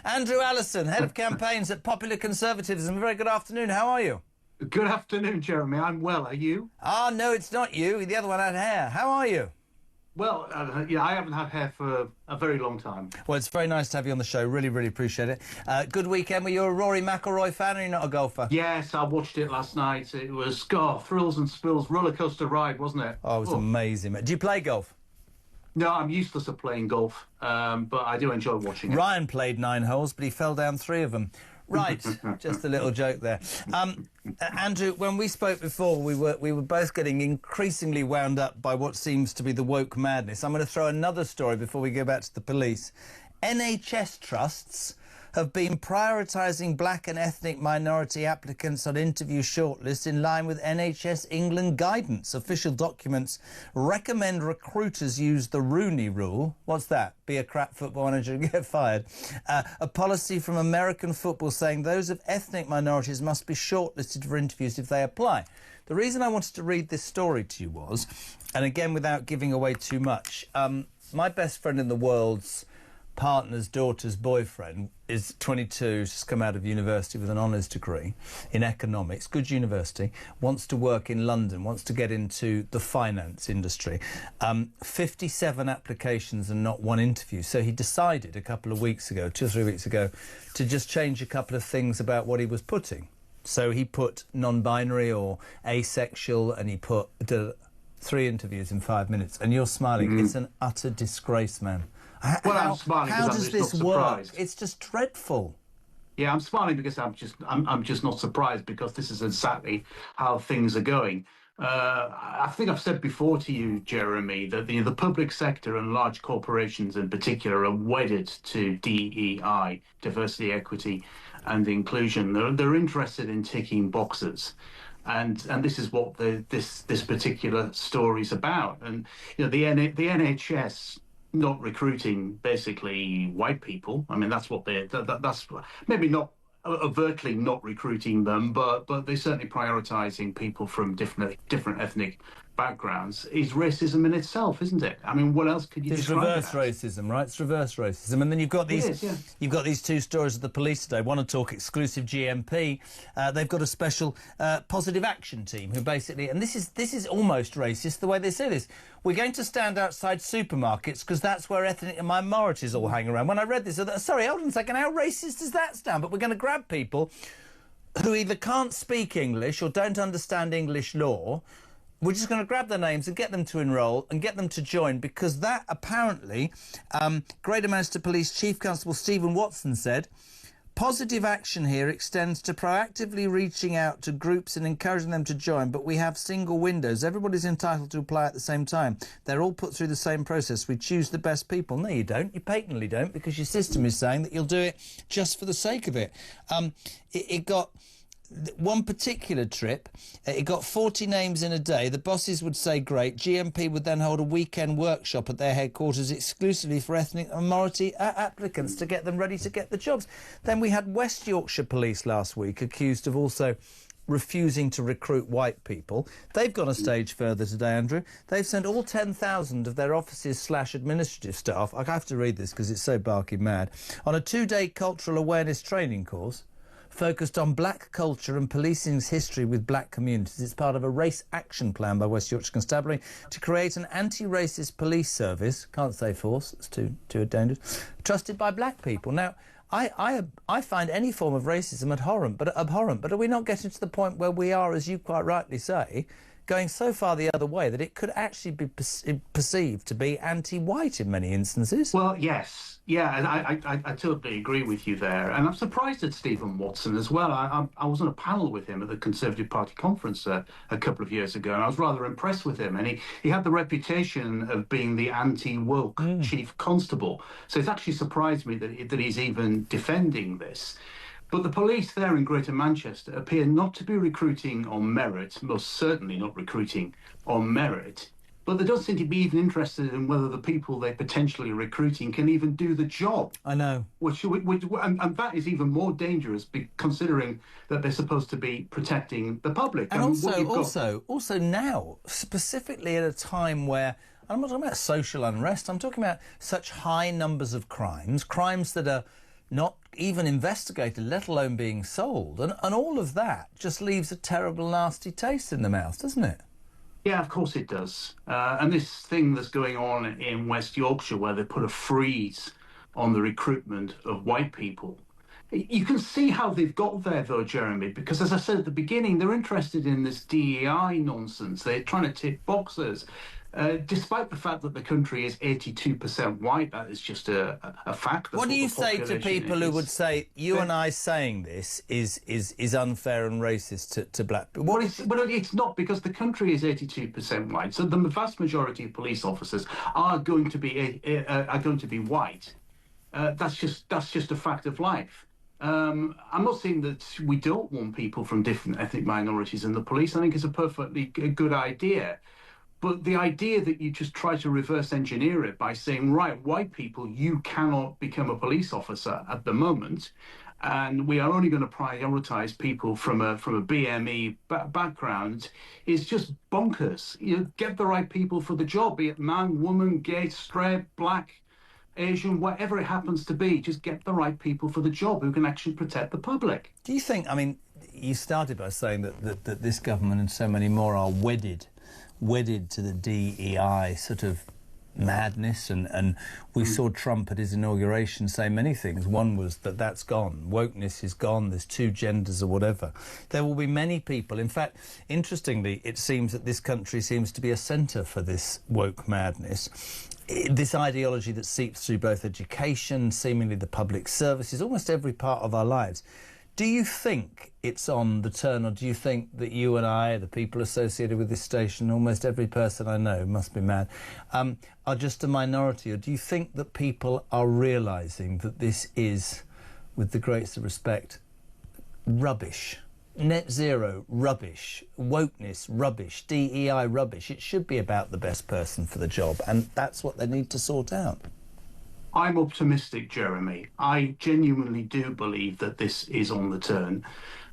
Andrew Allison, Head of Campaigns at Popular Conservatism. Very good afternoon. How are you? Good afternoon, Jeremy. I'm well. Are you? No, it's not you. The other one had hair. How are you? Well, yeah, I haven't had hair for a very long time. Well, it's very nice to have you on the show. Really, really appreciate it. Good weekend. Were you a Rory McIlroy fan or are you not a golfer? Yes, I watched it last night. It was, thrills and spills, rollercoaster ride, wasn't it? Oh, it was amazing. Do you play golf? No, I'm useless at playing golf, but I do enjoy watching it. Ryan played 9 holes, but he fell down 3 of them. Right, just a little joke there. Andrew, when we spoke before, we were both getting increasingly wound up by what seems to be the woke madness. I'm going to throw another story before we go back to the police. NHS trusts have been prioritising black and ethnic minority applicants on interview shortlists in line with NHS England guidance. Official documents recommend recruiters use the Rooney Rule. What's that? Be a crap football manager and get fired. A policy from American football saying those of ethnic minorities must be shortlisted for interviews if they apply. The reason I wanted to read this story to you was, and again without giving away too much, my best friend in the world's partner's daughter's boyfriend is 22, just come out of university with an honours degree in economics, good university, wants to work in London, wants to get into the finance industry. 57 applications and not one interview. So he decided a couple of weeks ago, 2 or 3 weeks ago, to just change a couple of things about what he was putting. So he put non-binary or asexual, and he put 3 interviews in 5 minutes. And you're smiling. It's an utter disgrace, man. I'm smiling how because does this work? It's just dreadful. Yeah, I'm smiling because I'm just not surprised, because this is exactly how things are going. I think I've said before to you, Jeremy, that the public sector and large corporations in particular are wedded to DEI, diversity, equity, and inclusion. They're interested in ticking boxes. And this is what this particular story's about. And you know, the NHS not recruiting basically white people. I mean, that's what that's maybe not overtly not recruiting them, but they're certainly prioritising people from different ethnic backgrounds. Is racism in itself, isn't it? I mean, what else could you describe? It's reverse racism, right? It's reverse racism. And then you've got these you've got these 2 stories of the police today. One to talk exclusive GMP. They've got a special positive action team who basically, and this is almost racist the way they say this. We're going to stand outside supermarkets because that's where ethnic minorities all hang around. When I read this, I thought, sorry, hold on a second, how racist does that sound? But we're going to grab people who either can't speak English or don't understand English law. We're just going to grab their names and get them to enrol and get them to join, because that apparently, Greater Manchester Police Chief Constable Stephen Watson said, positive action here extends to proactively reaching out to groups and encouraging them to join, but we have single windows. Everybody's entitled to apply at the same time. They're all put through the same process. We choose the best people. No, you don't. You patently don't, because your system is saying that you'll do it just for the sake of it. It got one particular trip, it got 40 names in a day. The bosses would say great. GMP would then hold a weekend workshop at their headquarters exclusively for ethnic minority applicants to get them ready to get the jobs. Then we had West Yorkshire Police last week accused of also refusing to recruit white people. They've gone a stage further today, Andrew. They've sent all 10,000 of their offices/administrative staff, I have to read this because it's so barking mad, on a 2-day cultural awareness training course focused on black culture and policing's history with black communities. It's part of a race action plan by West Yorkshire Constabulary to create an anti-racist police service, can't say force, it's too dangerous, trusted by black people. Now, I find any form of racism abhorrent, but are we not getting to the point where we are, as you quite rightly say, going so far the other way that it could actually be perceived to be anti-white in many instances? Well, yes. Yeah, and I totally agree with you there. And I'm surprised at Stephen Watson as well. I was on a panel with him at the Conservative Party conference a couple of years ago, and I was rather impressed with him. And he had the reputation of being the anti-woke chief constable. So it's actually surprised me that he's even defending this. But the police there in Greater Manchester appear not to be recruiting on merit, most certainly not recruiting on merit. But they don't seem to be even interested in whether the people they're potentially recruiting can even do the job. I know. And that is even more dangerous, considering that they're supposed to be protecting the public. And also now, specifically at a time where, I'm not talking about social unrest, I'm talking about such high numbers of crimes that are not even investigated, let alone being sold. And all of that just leaves a terrible, nasty taste in the mouth, doesn't it? Yeah, of course it does. And this thing that's going on in West Yorkshire, where they put a freeze on the recruitment of white people, you can see how they've got there, though, Jeremy, because as I said at the beginning, they're interested in this DEI nonsense. They're trying to tick boxes. Despite the fact that the country is 82% white, that is just a fact. What do you say to people who would say, you and I saying this is unfair and racist to black people? Well, it's not, because the country is 82% white. So the vast majority of police officers are going to be white. That's just a fact of life. I'm not saying that we don't want people from different ethnic minorities in the police. I think it's a perfectly good idea. But the idea that you just try to reverse engineer it by saying, right, white people, you cannot become a police officer at the moment, and we are only going to prioritise people from a BME background, is just bonkers. You know, get the right people for the job, be it man, woman, gay, straight, black, Asian, whatever it happens to be. Just get the right people for the job who can actually protect the public. Do you think, I mean, you started by saying that this government and so many more are wedded to the DEI sort of madness, and we saw Trump at his inauguration say many things. One was that's gone, wokeness is gone, there's two genders or whatever. There will be many people, in fact, interestingly, it seems that this country seems to be a centre for this woke madness, this ideology that seeps through both education, seemingly the public services, almost every part of our lives. Do you think it's on the turn, or do you think that you and I, the people associated with this station, almost every person I know, must be mad, are just a minority? Or do you think that people are realising that this is, with the greatest of respect, rubbish? Net zero, rubbish. Wokeness, rubbish. DEI, rubbish. It should be about the best person for the job, and that's what they need to sort out. I'm optimistic, Jeremy. I genuinely do believe that this is on the turn.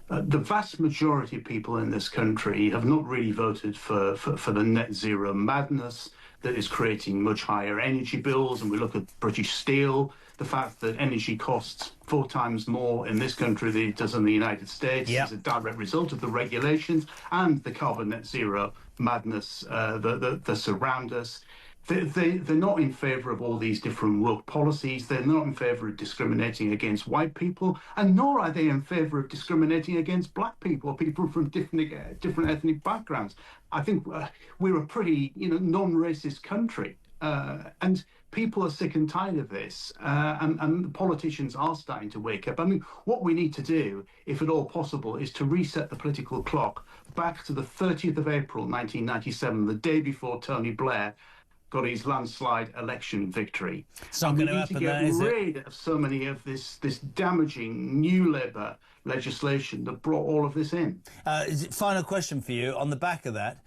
The vast majority of people in this country have not really voted for the net zero madness that is creating much higher energy bills. And we look at British Steel, the fact that energy costs 4 times more in this country than it does in the United States is a direct result of the regulations and the carbon net zero madness that surround us. They're not in favour of all these different woke policies. They're not in favour of discriminating against white people, and nor are they in favour of discriminating against black people, people from different ethnic backgrounds. I think we're a pretty, non-racist country, and people are sick and tired of this, and the politicians are starting to wake up. I mean, what we need to do, if at all possible, is to reset the political clock back to the 30th of April 1997, the day before Tony Blair got his landslide election victory. It's not going to happen, that, is it? We need to get rid of so many of this damaging new Labour legislation that brought all of this in. Final question for you on the back of that.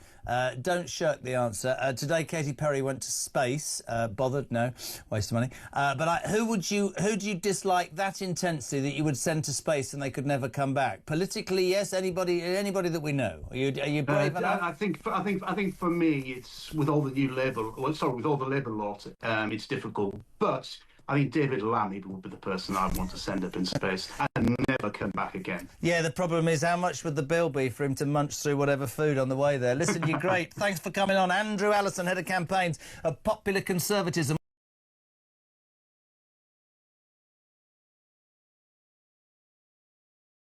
Don't shirk the answer. Today, Katy Perry went to space. Bothered? No, waste of money. But who do you dislike that intensely that you would send to space and they could never come back? Politically, yes. Anybody that we know. Are you brave enough? I think for me, it's with all the new Labour. With all the Labour lot, it's difficult. But I think David Lammy would be the person I'd want to send up in space and never come back again. Yeah, the problem is how much would the bill be for him to munch through whatever food on the way there? Listen, you're great. Thanks for coming on. Andrew Allison, Head of Campaigns of Popular Conservatism.